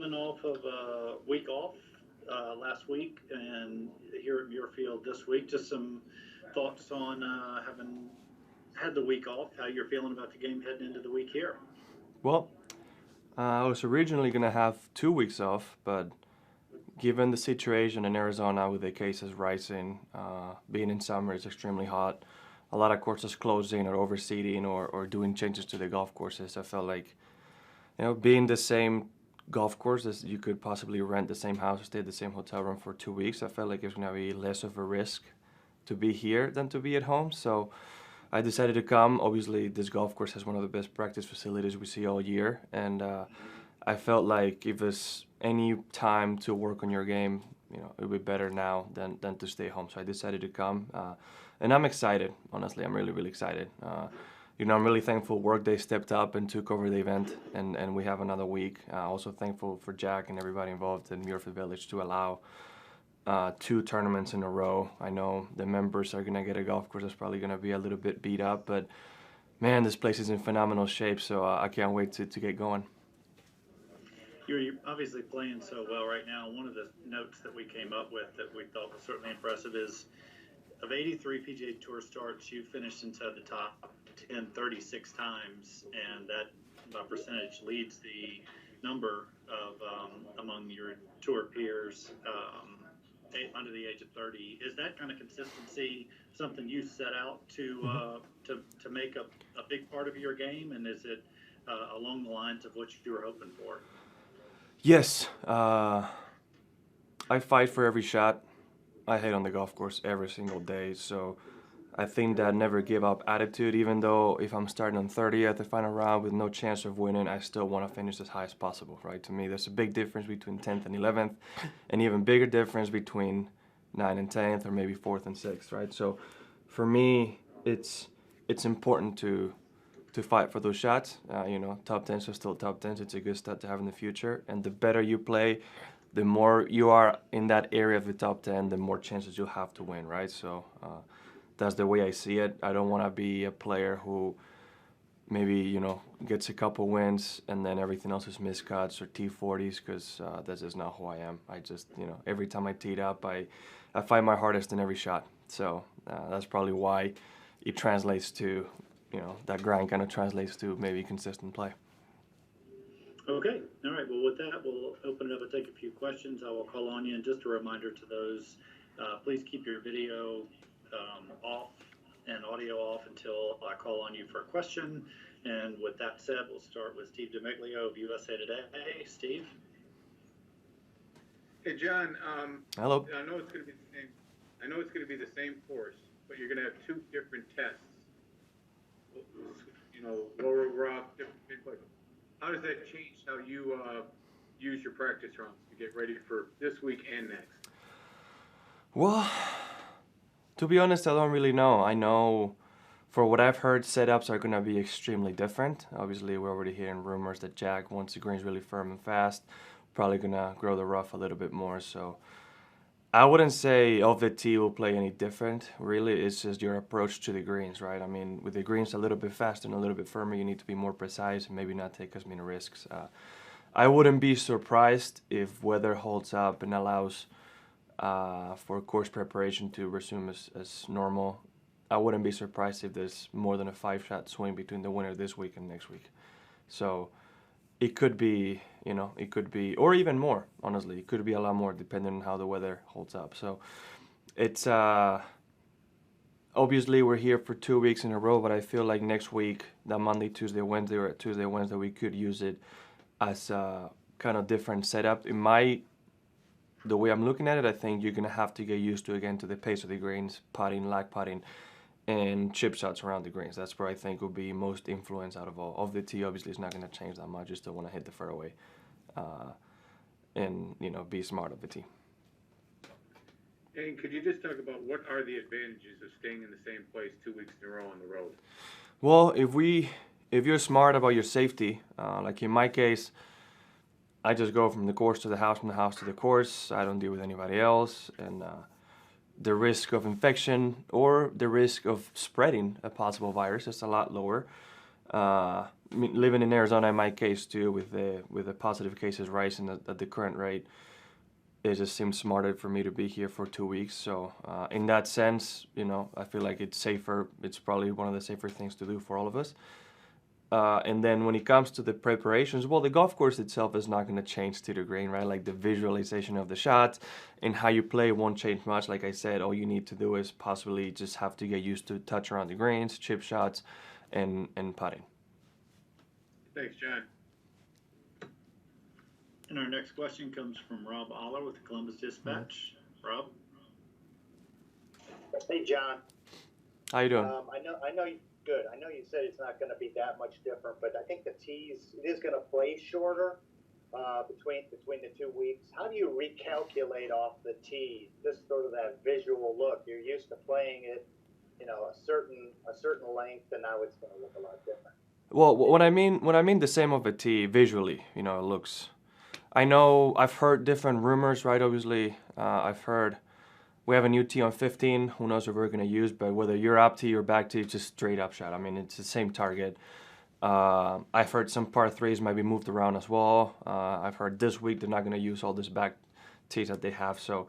coming off of a week off last week, and here at Muirfield this week. Just some thoughts on having had the week off, how you're feeling about the game heading into the week here. Well, I was originally going to have 2 weeks off, but given the situation in Arizona with the cases rising, being in summer, it's extremely hot. A lot of courses closing or overseeding or doing changes to the golf courses. I felt like, being the same golf course as you could possibly rent the same house or stay at the same hotel room for 2 weeks. I felt like it was going to be less of a risk to be here than to be at home. So I decided to come. Obviously, this golf course has one of the best practice facilities we see all year, and I felt like if there's any time to work on your game, it would be better now than to stay home. So I decided to come, and I'm excited. Honestly, I'm really, really excited. I'm really thankful Workday stepped up and took over the event, and we have another week. Also thankful for Jack and everybody involved in Muirfield Village to allow 2 tournaments in a row. I know the members are going to get a golf course that's probably going to be a little bit beat up, but man, this place is in phenomenal shape, so I can't wait to get going. You're obviously playing so well right now. One of the notes that we came up with that we thought was certainly impressive is of 83 PGA Tour starts, you finished inside the top 10 36 times, and that by percentage leads the number of among your tour peers under the age of 30. Is that kind of consistency something you set out to make a big part of your game, and is it along the lines of what you were hoping for? Yes, I fight for every shot. I hit on the golf course every single day, so I think that never give up attitude, even though if I'm starting on 30th, the final round with no chance of winning, I still want to finish as high as possible, right? To me, there's a big difference between 10th and 11th, and even bigger difference between 9th and 10th, or maybe 4th and 6th, right? So for me, it's important to fight for those shots. Top 10s are still top 10s. It's a good start to have in the future, and the better you play, the more you are in that area of the top 10, the more chances you'll have to win, right? So that's the way I see it. I don't want to be a player who maybe, gets a couple wins and then everything else is miscuts or T40s, because that's just not who I am. I just, every time I teed up, I fight my hardest in every shot. So that's probably why it translates to, that grind kind of translates to maybe consistent play. Okay. All right. Well, with that, we'll open it up and take a few questions. I will call on you. And just a reminder to those, please keep your video off and audio off until I call on you for a question. And with that said, we'll start with Steve DeMiglio of USA Today. Steve? Hey, Jon. Hello. I know it's going to be the same. I know it's going to be the same course, but you're going to have 2 different tests. Lower rough, different. How does that change how you use your practice rounds to get ready for this week and next? Well, to be honest, I don't really know. I know for what I've heard, setups are going to be extremely different. Obviously, we're already hearing rumors that Jack, once the green's really firm and fast, probably going to grow the rough a little bit more. So I wouldn't say off the tee will play any different. Really, it's just your approach to the greens, right? I mean, with the greens a little bit faster and a little bit firmer, you need to be more precise and maybe not take as many risks. I wouldn't be surprised if weather holds up and allows for course preparation to resume as normal. I wouldn't be surprised if there's more than a 5-shot swing between the winner this week and next week. So it could be, or even more, honestly. It could be a lot more depending on how the weather holds up. So it's, obviously we're here for 2 weeks in a row, but I feel like next week, that Monday, Tuesday, Wednesday, or Tuesday, Wednesday, we could use it as a kind of different setup. The way I'm looking at it, I think you're going to have to get used to, again, to the pace of the greens, putting, lag putting, and chip shots around the greens. That's where I think will be most influence out of all. Off the tee, obviously, it's not going to change that much. You still want to hit the fairway and, be smart off the tee. And could you just talk about what are the advantages of staying in the same place 2 weeks in a row on the road? Well, if you're smart about your safety, like in my case, I just go from the course to the house, from the house to the course. I don't deal with anybody else, and the risk of infection or the risk of spreading a possible virus is a lot lower. living in Arizona, in my case too, with the positive cases rising at the current rate, it just seems smarter for me to be here for 2 weeks. So in that sense, I feel like it's safer. It's probably one of the safer things to do for all of us. And then when it comes to the preparations, well, the golf course itself is not going to change to the green, right? Like the visualization of the shots and how you play won't change much. Like I said, all you need to do is possibly just have to get used to touch around the greens, chip shots, and putting. Thanks, Jon. And our next question comes from Rob Aller with the Columbus Dispatch. Rob? Hey, Jon. How you doing? I know you good. I know you said it's not going to be that much different, but I think the tees, it is going to play shorter between the 2 weeks. How do you recalculate off the tee? Just sort of that visual look. You're used to playing it, a certain length, and now it's going to look a lot different. Well, when I mean the same of a tee visually, it looks. I know I've heard different rumors, right? Obviously, I've heard we have a new tee on 15. Who knows what we're going to use, but whether you're up tee or back tee, it's just straight up shot. I mean, it's the same target. I've heard some par 3s might be moved around as well. I've heard this week they're not going to use all this back tees that they have. So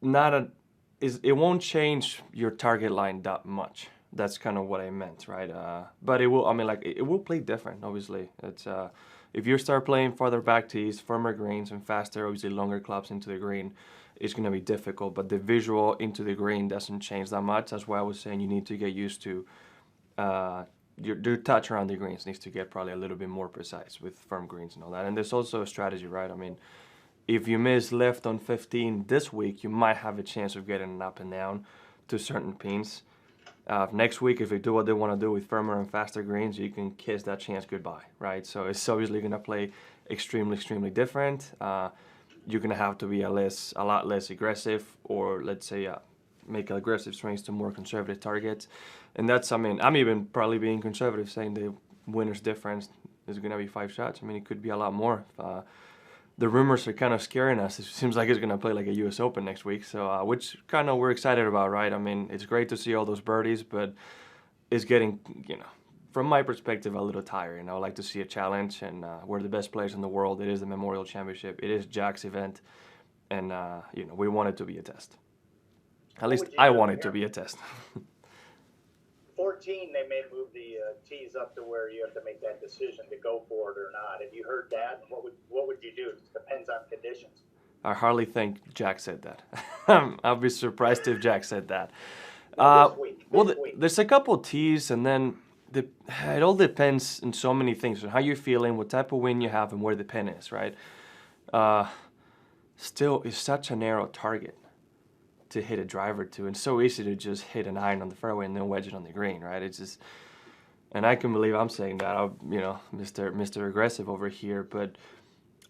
it won't change your target line that much. That's kind of what I meant, right? But it will. I mean, it will play different. Obviously, it's if you start playing farther back tees, firmer greens, and faster, obviously longer clubs into the green, it's going to be difficult. But the visual into the green doesn't change that much. That's why I was saying you need to get used to your touch around the greens needs to get probably a little bit more precise with firm greens and all that. And there's also a strategy, right? I mean, if you miss left on 15 this week, you might have a chance of getting an up and down to certain pins. Next week, if they do what they want to do with firmer and faster greens, you can kiss that chance goodbye, right? So it's obviously going to play extremely, extremely different. You're going to have to be a lot less aggressive, or let's say make aggressive swings to more conservative targets. And that's, I mean, I'm even probably being conservative, saying the winner's difference is going to be 5 shots. I mean, it could be a lot more. The rumors are kind of scaring us. It seems like it's going to play like a U.S. Open next week, so which kind of we're excited about, right? I mean, it's great to see all those birdies, but it's getting, from my perspective, a little tiring. I would like to see a challenge, and we're the best players in the world. It is the Memorial Championship. It is Jack's event, and we want it to be a test. At least I want it to be a test. 14, they may move the tees up to where you have to make that decision to go for it or not. Have you heard that? What would you do? It depends on conditions. I hardly think Jack said that. I'll be surprised if Jack said that. This week. There's a couple tees, and then it all depends on so many things, on how you're feeling, what type of wind you have, and where the pin is, right? Still, it's such a narrow target to hit a driver to, and so easy to just hit an iron on the fairway and then wedge it on the green, right? It's just, and I can believe I'm saying that, Mr. Aggressive over here, but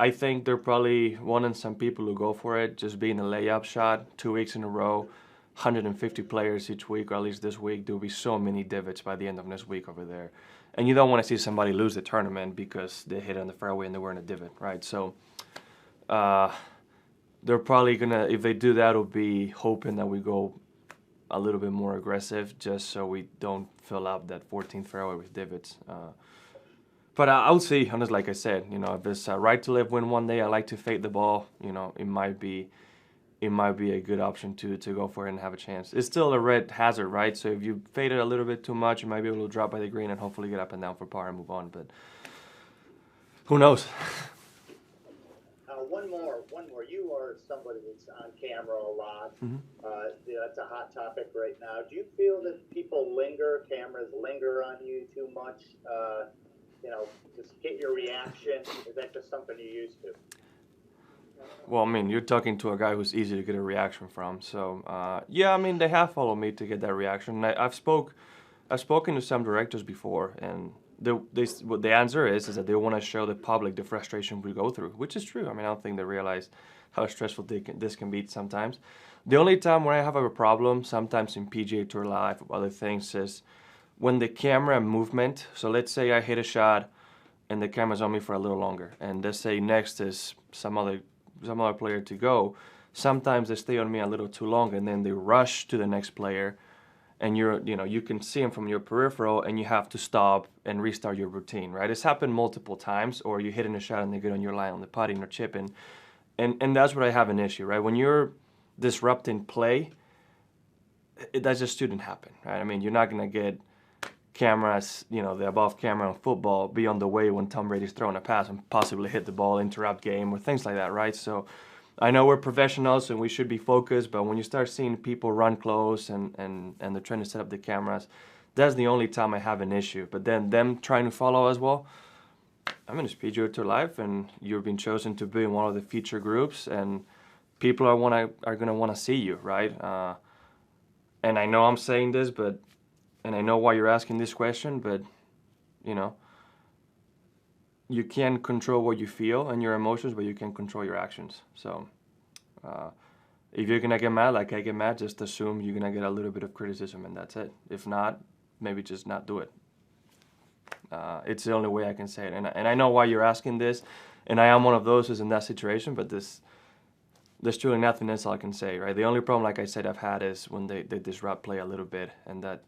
I think they're probably wanting some people who go for it, just being a layup shot 2 weeks in a row, 150 players each week, or at least this week. There'll be so many divots by the end of this week over there, and you don't want to see somebody lose the tournament because they hit on the fairway and they were in a divot, right? So they're probably gonna, if they do that, it'll be hoping that we go a little bit more aggressive, just so we don't fill up that 14th fairway with divots. But I'll see. Honestly, like I said, if it's right to live win one day, I like to fade the ball. It might be a good option to go for it and have a chance. It's still a red hazard, right? So if you fade it a little bit too much, you might be able to drop by the green and hopefully get up and down for par and move on. But who knows? One more. You are somebody that's on camera a lot. Mm-hmm. That's a hot topic right now. Do you feel that cameras linger on you too much? Just get your reaction. Is that just something you're used to? Well, I mean, you're talking to a guy who's easy to get a reaction from. So, yeah, I mean, they have followed me to get that reaction. I've spoken to some directors before, and the answer is that they want to show the public the frustration we go through, which is true. I mean, I don't think they realize how stressful this can be sometimes. The only time where I have a problem, sometimes in PGA Tour Live or other things, is when the camera movement. So let's say I hit a shot and the camera's on me for a little longer, and let's say next is some other player to go. Sometimes they stay on me a little too long, and then they rush to the next player, and you can see them from your peripheral, and you have to stop and restart your routine, right? It's happened multiple times, or you're hitting a shot and they get on your line on the putting or chipping, and that's where I have an issue, right? When you're disrupting play, that just shouldn't happen, right? I mean, you're not gonna get cameras, the above camera on football be on the way when Tom Brady's throwing a pass and possibly hit the ball, interrupt game, or things like that, right? So I know we're professionals and we should be focused, but when you start seeing people run close and they're trying to set up the cameras, that's the only time I have an issue. But then them trying to follow as well, I'm in a PGA Tour live, and you've been chosen to be in one of the feature groups, and people are gonna want to see you, right? And I know I'm saying this, and I know why you're asking this question, but you can't control what you feel and your emotions, but you can control your actions. So if you're gonna get mad like I get mad, just assume you're gonna get a little bit of criticism, and that's it. If not, maybe just not do it. It's the only way I can say it. And I know why you're asking this, and I am one of those who's in that situation, but there's truly nothing else I can say, right? The only problem, like I said, I've had is when they disrupt play a little bit, and that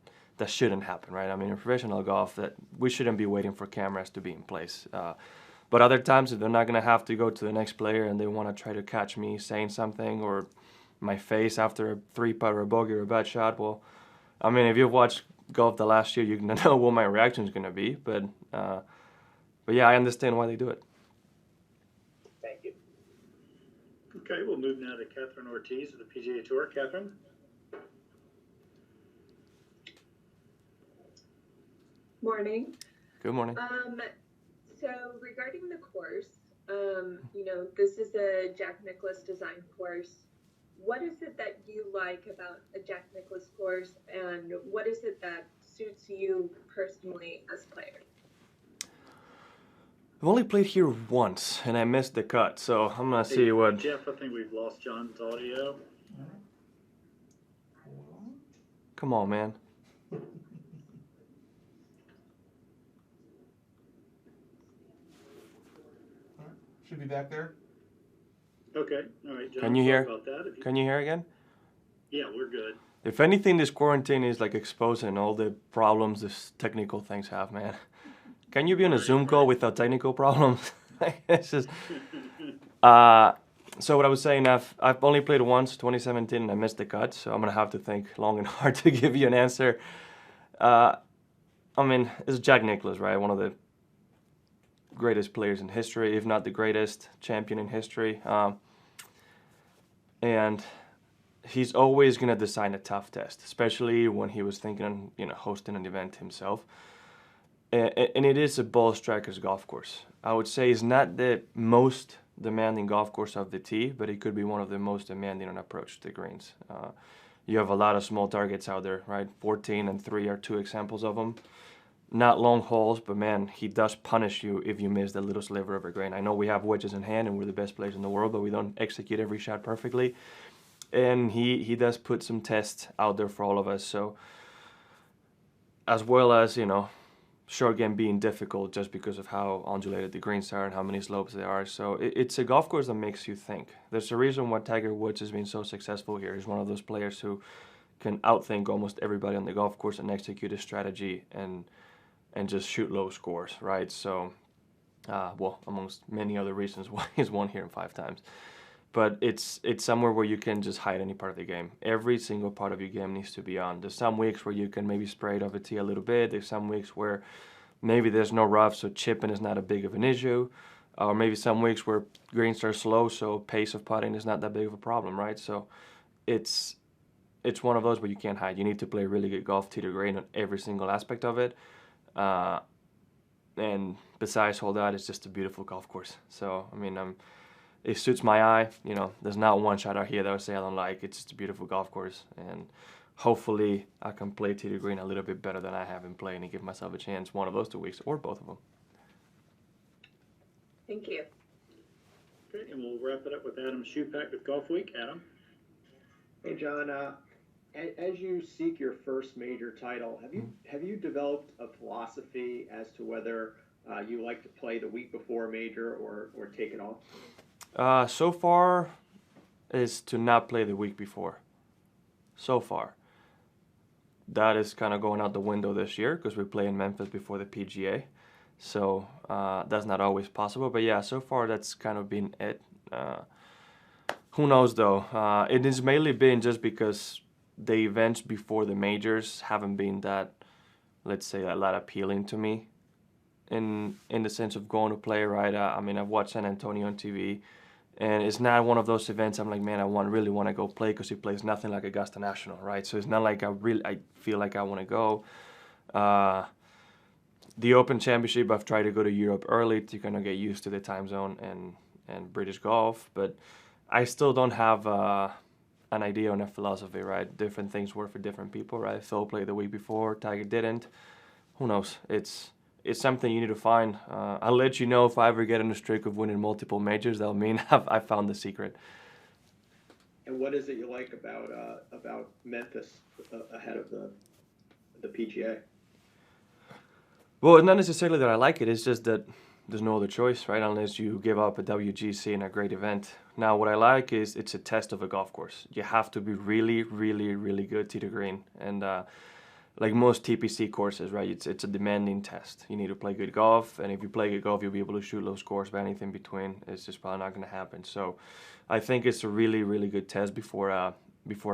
shouldn't happen, right? I mean, in professional golf, that we shouldn't be waiting for cameras to be in place. But other times, if they're not going to have to go to the next player and they want to try to catch me saying something, or my face after a 3-putt or a bogey or a bad shot, well, I mean, if you've watched golf the last year, you're going to know what my reaction is going to be. But yeah, I understand why they do it. Thank you. Okay, we'll move now to Catherine Ortiz of the PGA Tour. Catherine? Morning. Good morning. So regarding the course, this is a Jack Nicklaus design course. What is it that you like about a Jack Nicklaus course, and what is it that suits you personally as a player? I've only played here once, and I missed the cut, so I'm going to see what... Jeff, I think we've lost John's audio. Come on, man. Should be back there. Okay, all right, John. Can you hear? About that. Can you hear again? Yeah, we're good. If anything, this quarantine is like exposing all the problems these technical things have, man. Can you be on a Zoom call without technical problems? It's just. So what I was saying, I've only played once, 2017, and I missed the cut, so I'm gonna have to think long and hard to give you an answer. I mean, it's Jack Nicklaus, right? One of the greatest players in history, if not the greatest champion in history. And he's always going to design a tough test, especially when he was thinking on, hosting an event himself. And it is a ball striker's golf course. I would say it's not the most demanding golf course of the tee, but it could be one of the most demanding on approach to the greens. You have a lot of small targets out there, right? 14 and 3 are 2 examples of them. Not long holes, but man, he does punish you if you miss that little sliver of a grain. I know we have wedges in hand and we're the best players in the world, but we don't execute every shot perfectly. And he does put some tests out there for all of us. So, as well as, short game being difficult just because of how undulated the greens are and how many slopes there are. So it's a golf course that makes you think. There's a reason why Tiger Woods has been so successful here. He's one of those players who can outthink almost everybody on the golf course and execute a strategy and just shoot low scores, right? So, amongst many other reasons why he's won here 5 times. But it's somewhere where you can just hide any part of the game. Every single part of your game needs to be on. There's some weeks where you can maybe spray it off the tee a little bit. There's some weeks where maybe there's no rough, so chipping is not a big of an issue. Or maybe some weeks where greens are slow, so pace of putting is not that big of a problem, right? So it's one of those where you can't hide. You need to play really good golf tee to green on every single aspect of it. And besides all that, it's just a beautiful golf course. So, I mean, it suits my eye. There's not one shot out here that I would say I don't like. It's just a beautiful golf course. And hopefully I can play tee to green a little bit better than I have been playing and give myself a chance one of those 2 weeks or both of them. Thank you. Okay, and we'll wrap it up with Adam Schupak with Golf Week. Adam? Hey, John. As you seek your first major title, have you developed a philosophy as to whether you like to play the week before a major or take it off? So far is to not play the week before. So far. that is kind of going out the window this year because we play in Memphis before the PGA. So that's not always possible. But yeah, so far that's kind of been it. Who knows though? It has mainly been just because the events before the majors haven't been that, let's say, a lot appealing to me in the sense of going to play, right? I mean, I've watched San Antonio on TV, and it's not one of those events I'm like, man, really want to go play because it plays nothing like Augusta National, right? So it's not like I feel like I want to go. The Open Championship, I've tried to go to Europe early to kind of get used to the time zone and British golf, but I still don't have an idea on a philosophy, right? Different things work for different people, right? Phil played the week before, Tiger didn't. Who knows? It's something you need to find. I'll let you know if I ever get in a streak of winning multiple majors. That'll mean I found the secret. And what is it you like about Memphis ahead of the PGA? Well, it's not necessarily that I like it. It's just that there's no other choice, right? Unless you give up a WGC and a great event. Now, what I like is it's a test of a golf course. You have to be really, really, really good tee to green. And like most TPC courses, right? It's a demanding test. You need to play good golf, and if you play good golf, you'll be able to shoot low scores. But anything between, it's just probably not going to happen. So, I think it's a really, really good test before a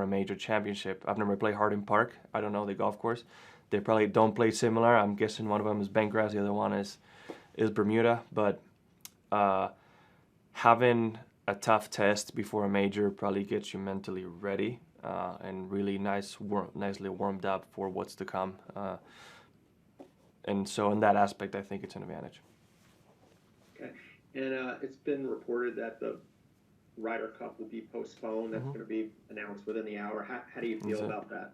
major championship. I've never played Harding Park. I don't know the golf course. They probably don't play similar. I'm guessing one of them is Bentgrass, the other one is Bermuda. But having a tough test before a major probably gets you mentally ready. And really nicely warmed up for what's to come. And so in that aspect, I think it's an advantage. Okay. And it's been reported that the Ryder Cup will be postponed. That's going to be announced within the hour. How do you feel about that?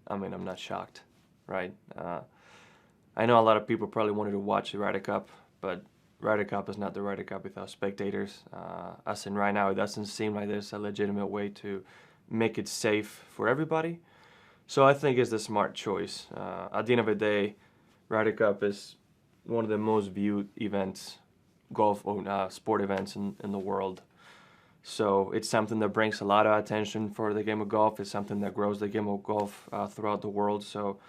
I mean, I'm not shocked, right? I know a lot of people probably wanted to watch the Ryder Cup, but Ryder Cup is not the Ryder Cup without spectators. As in right now, it doesn't seem like there's a legitimate way to make it safe for everybody. So I think it's the smart choice. At the end of the day, Ryder Cup is one of the most viewed events, sport events in the world. So it's something that brings a lot of attention for the game of golf. It's something that grows the game of golf throughout the world. So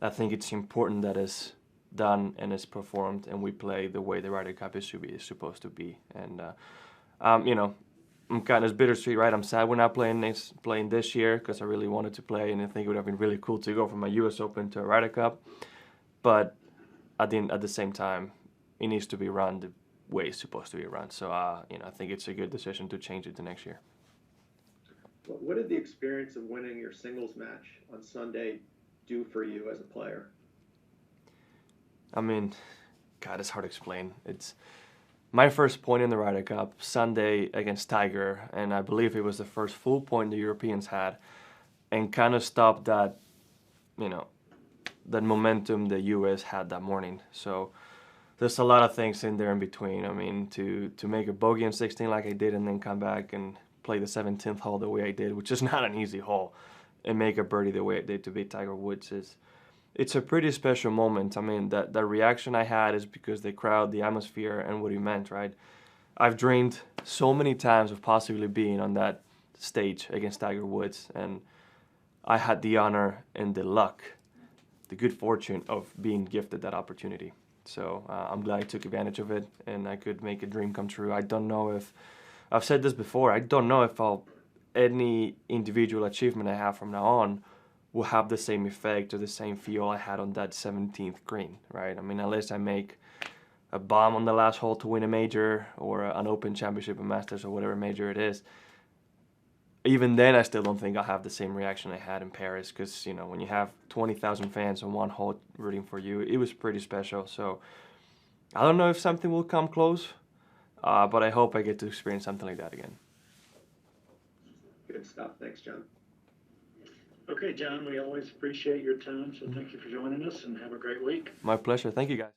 I think it's important that it's done and is performed, and we play the way the Ryder Cup is supposed to be. And I'm kind of bittersweet, right? I'm sad we're not playing this year because I really wanted to play, and I think it would have been really cool to go from a U.S. Open to a Ryder Cup. But at the same time, it needs to be run the way it's supposed to be run. So I think it's a good decision to change it to next year. What did the experience of winning your singles match on Sunday do for you as a player? I mean, God, it's hard to explain. It's my first point in the Ryder Cup, Sunday against Tiger, and I believe it was the first full point the Europeans had, and kind of stopped that, that momentum the U.S. had that morning. So there's a lot of things in there in between. I mean, to make a bogey on 16 like I did and then come back and play the 17th hole the way I did, which is not an easy hole, and make a birdie the way I did to beat Tiger Woods it's a pretty special moment. I mean, the reaction I had is because the crowd, the atmosphere, and what he meant, right? I've dreamed so many times of possibly being on that stage against Tiger Woods, and I had the honor and the luck, the good fortune of being gifted that opportunity. So I'm glad I took advantage of it, and I could make a dream come true. I don't know if, I've said this before, I don't know if any individual achievement I have from now on will have the same effect or the same feel I had on that 17th green, right? I mean, unless I make a bomb on the last hole to win a major or an Open Championship, a Masters, or whatever major it is, even then I still don't think I'll have the same reaction I had in Paris because, when you have 20,000 fans on one hole rooting for you, it was pretty special. So I don't know if something will come close, but I hope I get to experience something like that again. Good stuff. Thanks, Jon. Okay, Jon, we always appreciate your time, so thank you for joining us, and have a great week. My pleasure. Thank you, guys.